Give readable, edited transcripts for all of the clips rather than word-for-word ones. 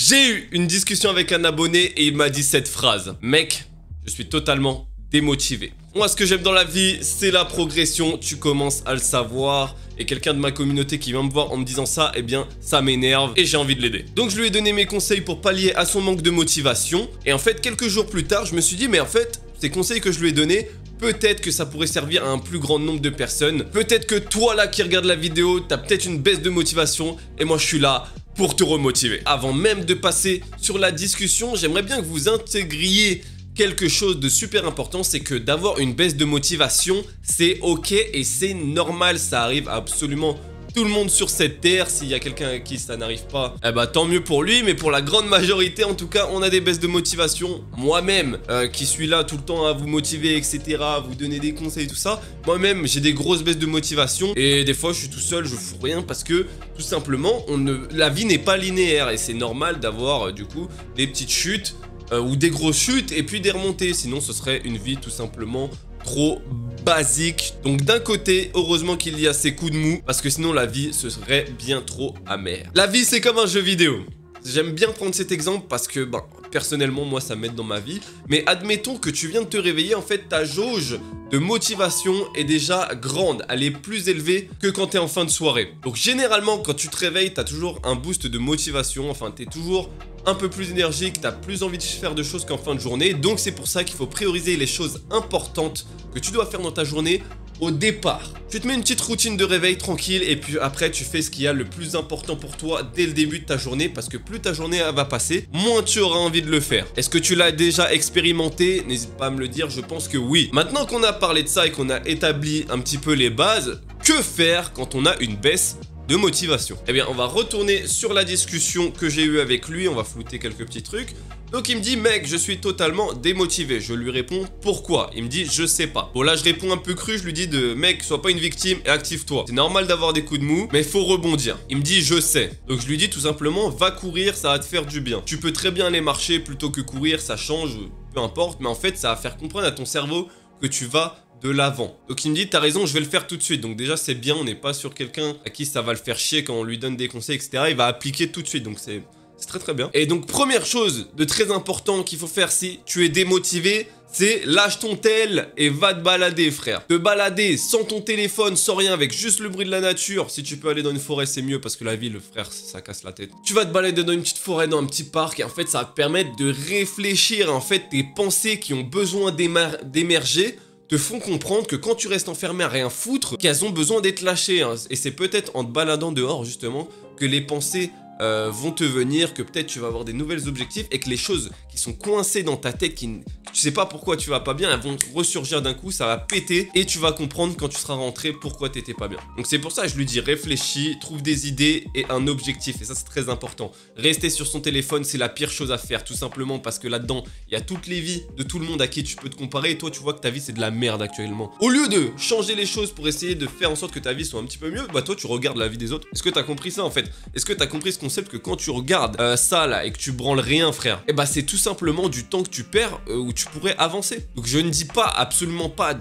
J'ai eu une discussion avec un abonné et il m'a dit cette phrase. Mec, je suis totalement démotivé. Moi, ce que j'aime dans la vie, c'est la progression. Tu commences à le savoir. Et quelqu'un de ma communauté qui vient me voir en me disant ça, eh bien, ça m'énerve et j'ai envie de l'aider. Donc, je lui ai donné mes conseils pour pallier à son manque de motivation. Et en fait, quelques jours plus tard, je me suis dit, mais en fait, ces conseils que je lui ai donnés, peut-être que ça pourrait servir à un plus grand nombre de personnes. Peut-être que toi, là, qui regarde la vidéo, t'as peut-être une baisse de motivation. Et moi, je suis là pour te remotiver. Avant même de passer sur la discussion, j'aimerais bien que vous intégriez quelque chose de super important, c'est que d'avoir une baisse de motivation, c'est ok et c'est normal, ça arrive à absolument tout le monde sur cette terre. S'il y a quelqu'un à qui ça n'arrive pas, eh bah tant mieux pour lui, mais pour la grande majorité en tout cas, on a des baisses de motivation. Moi-même, qui suis là tout le temps à vous motiver, etc., à vous donner des conseils, tout ça, moi-même j'ai des grosses baisses de motivation et des fois je suis tout seul, je fous rien parce que tout simplement, la vie n'est pas linéaire et c'est normal d'avoir du coup des petites chutes ou des grosses chutes et puis des remontées, sinon ce serait une vie tout simplement trop basique. Donc d'un côté, heureusement qu'il y a ces coups de mou, parce que sinon la vie ce serait bien trop amère. La vie c'est comme un jeu vidéo. J'aime bien prendre cet exemple parce que personnellement moi ça m'aide dans ma vie. Mais admettons que tu viens de te réveiller, en fait ta jauge de motivation est déjà grande, elle est plus élevée que quand tu es en fin de soirée. Donc généralement quand tu te réveilles, tu as toujours un boost de motivation, enfin tu es toujours un peu plus énergique, tu as plus envie de faire de choses qu'en fin de journée. Donc c'est pour ça qu'il faut prioriser les choses importantes que tu dois faire dans ta journée au départ. Tu te mets une petite routine de réveil tranquille et puis après tu fais ce qu'il y a le plus important pour toi dès le début de ta journée, parce que plus ta journée va passer, moins tu auras envie de le faire. Est-ce que tu l'as déjà expérimenté? N'hésite pas à me le dire, je pense que oui. Maintenant qu'on a parlé de ça et qu'on a établi un petit peu les bases, que faire quand on a une baisse de motivation? Eh bien, on va retourner sur la discussion que j'ai eue avec lui, on va flouter quelques petits trucs. Donc il me dit, mec, je suis totalement démotivé. Je lui réponds, pourquoi? Il me dit, je sais pas. Bon là, je réponds un peu cru, je lui dis mec, sois pas une victime et active-toi. C'est normal d'avoir des coups de mou, mais il faut rebondir. Il me dit, je sais. Donc je lui dis tout simplement, va courir, ça va te faire du bien. Tu peux très bien aller marcher plutôt que courir, ça change, peu importe. Mais en fait, ça va faire comprendre à ton cerveau que tu vas de l'avant. Donc il me dit, t'as raison, je vais le faire tout de suite. Donc déjà c'est bien, on n'est pas sur quelqu'un à qui ça va le faire chier quand on lui donne des conseils, etc. Il va appliquer tout de suite, donc c'est très très bien. Et donc première chose de très important qu'il faut faire si tu es démotivé, c'est lâche ton tel et va te balader, frère. Te balader sans ton téléphone, sans rien, avec juste le bruit de la nature. Si tu peux aller dans une forêt, c'est mieux parce que la ville, frère, ça casse la tête. Tu vas te balader dans une petite forêt, dans un petit parc et en fait ça va te permettre de réfléchir. En fait, tes pensées qui ont besoin d'émerger te font comprendre que quand tu restes enfermé à rien foutre, qu'elles ont besoin d'être lâchées. Hein. Et c'est peut-être en te baladant dehors, justement, que les pensées vont te venir, que peut-être tu vas avoir des nouvelles objectifs et que les choses qui sont coincées dans ta tête, que tu sais pas pourquoi tu vas pas bien, elles vont ressurgir d'un coup, ça va péter et tu vas comprendre quand tu seras rentré pourquoi t'étais pas bien. Donc c'est pour ça que je lui dis réfléchis, trouve des idées et un objectif, et ça c'est très important. Rester sur son téléphone, c'est la pire chose à faire, tout simplement parce que là-dedans, il y a toutes les vies de tout le monde à qui tu peux te comparer et toi tu vois que ta vie c'est de la merde actuellement. Au lieu de changer les choses pour essayer de faire en sorte que ta vie soit un petit peu mieux, bah toi tu regardes la vie des autres. Est-ce que t'as compris ça en fait? Est-ce que t'as compris ce concept que quand tu regardes ça là et que tu branles rien, frère, et bah c'est tout simplement du temps que tu perds où tu pourrais avancer. Donc je ne dis pas absolument pas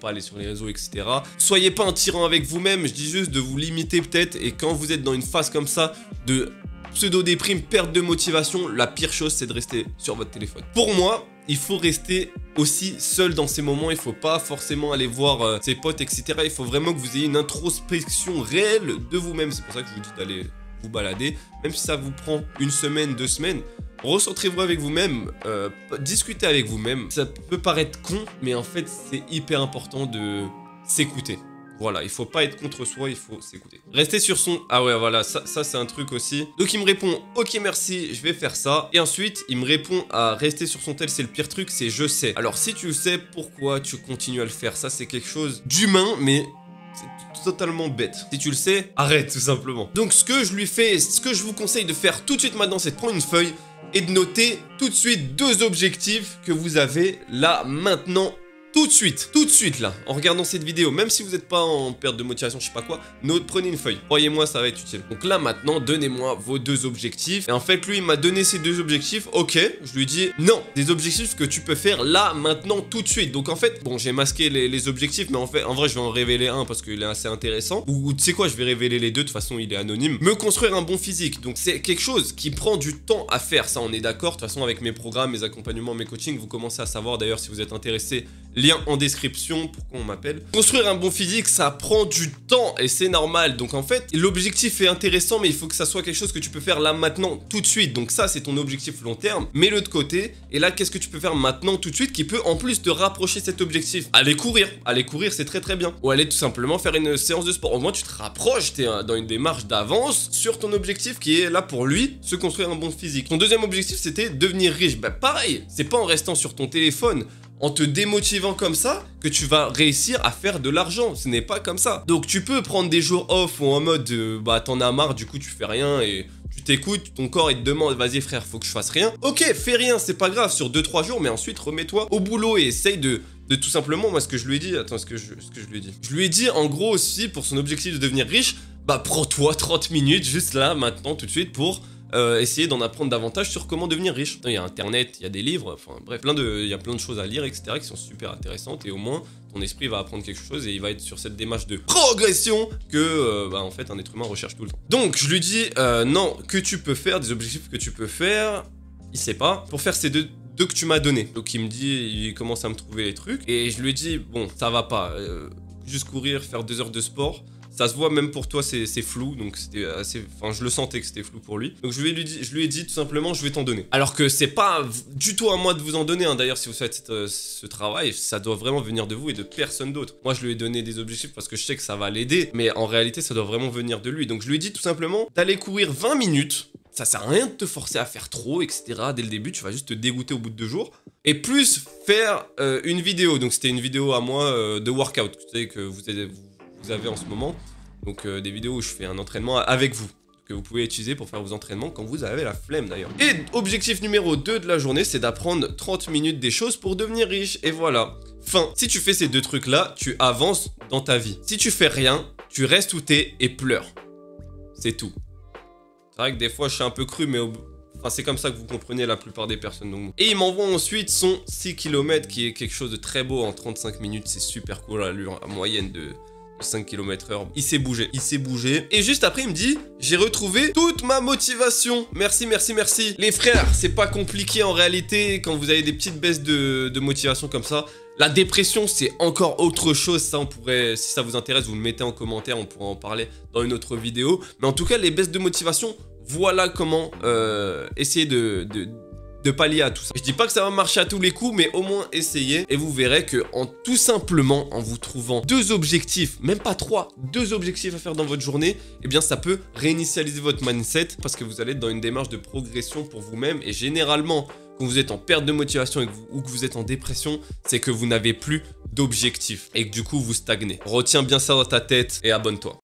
aller sur les réseaux, etc. Soyez pas un tyran avec vous-même, je dis juste de vous limiter peut-être, et quand vous êtes dans une phase comme ça de pseudo-déprime, perte de motivation, la pire chose c'est de rester sur votre téléphone. Pour moi, il faut rester aussi seul dans ces moments, il faut pas forcément aller voir ses potes, etc. Il faut vraiment que vous ayez une introspection réelle de vous-même. C'est pour ça que je vous dis d'aller vous balader, même si ça vous prend une semaine, 2 semaines. Recentrez-vous avec vous-même, discutez avec vous-même. Ça peut paraître con, mais en fait, c'est hyper important de s'écouter. Voilà, il faut pas être contre soi, il faut s'écouter. Rester sur son... Ah ouais, voilà, ça c'est un truc aussi. Donc il me répond, ok merci, je vais faire ça. Et ensuite, il me répond à rester sur son tel, c'est le pire truc, c'est je sais. Alors si tu sais pourquoi tu continues à le faire, ça c'est quelque chose d'humain, mais c'est totalement bête. Si tu le sais, arrête tout simplement. Donc ce que je vous conseille de faire tout de suite maintenant, c'est de prendre une feuille et de noter tout de suite 2 objectifs que vous avez là maintenant tout de suite là, en regardant cette vidéo, même si vous n'êtes pas en perte de motivation, je sais pas quoi, prenez une feuille. Croyez-moi, ça va être utile. Donc là, maintenant, donnez-moi vos 2 objectifs. Et en fait, lui, il m'a donné ces 2 objectifs. Ok, je lui dis non, des objectifs que tu peux faire là, maintenant, tout de suite. Donc en fait, bon, j'ai masqué les objectifs, mais en vrai, je vais en révéler un parce qu'il est assez intéressant. Ou tu sais quoi, je vais révéler les 2, de toute façon, il est anonyme. Me construire un bon physique. Donc c'est quelque chose qui prend du temps à faire, ça on est d'accord. De toute façon, avec mes programmes, mes accompagnements, mes coachings, vous commencez à savoir. D'ailleurs, si vous êtes intéressé, lien en description pour qu'on m'appelle. Construire un bon physique, ça prend du temps et c'est normal. Donc en fait, l'objectif est intéressant, mais il faut que ça soit quelque chose que tu peux faire là maintenant, tout de suite. Donc ça, c'est ton objectif long terme. Mets-le de côté. Et là, qu'est-ce que tu peux faire maintenant, tout de suite, qui peut en plus te rapprocher cet objectif? Aller courir. Aller courir, c'est très très bien. Ou aller tout simplement faire une séance de sport. Au moins, tu te rapproches, tu es dans une démarche d'avance sur ton objectif qui est là pour lui, se construire un bon physique. Ton deuxième objectif, c'était devenir riche. Bah pareil, c'est pas en restant sur ton téléphone, en te démotivant comme ça, que tu vas réussir à faire de l'argent. Ce n'est pas comme ça. Donc tu peux prendre des jours off ou en mode bah t'en as marre, du coup tu fais rien et tu t'écoutes, ton corps il te demande vas-y frère, faut que je fasse rien. Ok, fais rien, c'est pas grave sur 2-3 jours, mais ensuite remets-toi au boulot et essaye de tout simplement, moi ce que je lui ai dit, attends, ce que je lui ai dit. Je lui ai dit en gros aussi pour son objectif de devenir riche, bah prends-toi 30 minutes juste là, maintenant, tout de suite pour essayer d'en apprendre davantage sur comment devenir riche. Il y a internet, il y a des livres, enfin bref, il y a plein de choses à lire, etc. qui sont super intéressantes et au moins ton esprit va apprendre quelque chose et il va être sur cette démarche de progression que en fait un être humain recherche tout le temps. Donc je lui dis non, que tu peux faire, des objectifs que tu peux faire, il sait pas, pour faire ces deux que tu m'as donné. Donc il me dit, il commence à me trouver les trucs et je lui ai dit bon ça va pas, juste courir, faire 2 heures de sport. Ça se voit même pour toi, c'est flou, donc c'était assez... Enfin, je le sentais que c'était flou pour lui. Donc je lui ai dit tout simplement, je vais t'en donner. Alors que c'est pas du tout à moi de vous en donner, hein. D'ailleurs, si vous faites ce travail, ça doit vraiment venir de vous et de personne d'autre. Moi, je lui ai donné des objectifs parce que je sais que ça va l'aider, mais en réalité, ça doit vraiment venir de lui. Donc je lui ai dit tout simplement d'aller courir 20 minutes. Ça sert à rien de te forcer à faire trop, etc. Dès le début, tu vas juste te dégoûter au bout de 2 jours. Et plus faire une vidéo. Donc c'était une vidéo à moi de workout, tu sais, que vous avez en ce moment. Donc des vidéos où je fais un entraînement avec vous, que vous pouvez utiliser pour faire vos entraînements quand vous avez la flemme d'ailleurs. Et objectif numéro 2 de la journée, c'est d'apprendre 30 minutes des choses pour devenir riche. Et voilà. Fin. Si tu fais ces 2 trucs là, tu avances dans ta vie. Si tu fais rien, tu restes où t'es et pleures. C'est tout. C'est vrai que des fois je suis un peu cru, mais enfin, c'est comme ça que vous comprenez la plupart des personnes. Donc. Et il m'envoie ensuite son 6 km qui est quelque chose de très beau en 35 minutes. C'est super cool, l'allure moyenne de 5 km/h. Il s'est bougé. Et juste après, il me dit, j'ai retrouvé toute ma motivation. Merci. Les frères, c'est pas compliqué en réalité quand vous avez des petites baisses de motivation comme ça. La dépression, c'est encore autre chose. Ça, on pourrait, si ça vous intéresse, vous le mettez en commentaire. On pourra en parler dans une autre vidéo. Mais en tout cas, les baisses de motivation, voilà comment essayer de pallier à tout ça. Je dis pas que ça va marcher à tous les coups, mais au moins essayez et vous verrez que tout simplement en vous trouvant 2 objectifs, même pas 3, 2 objectifs à faire dans votre journée, eh bien ça peut réinitialiser votre mindset parce que vous allez être dans une démarche de progression pour vous-même et généralement quand vous êtes en perte de motivation ou que vous êtes en dépression, c'est que vous n'avez plus d'objectifs et que du coup vous stagnez. Retiens bien ça dans ta tête et abonne-toi.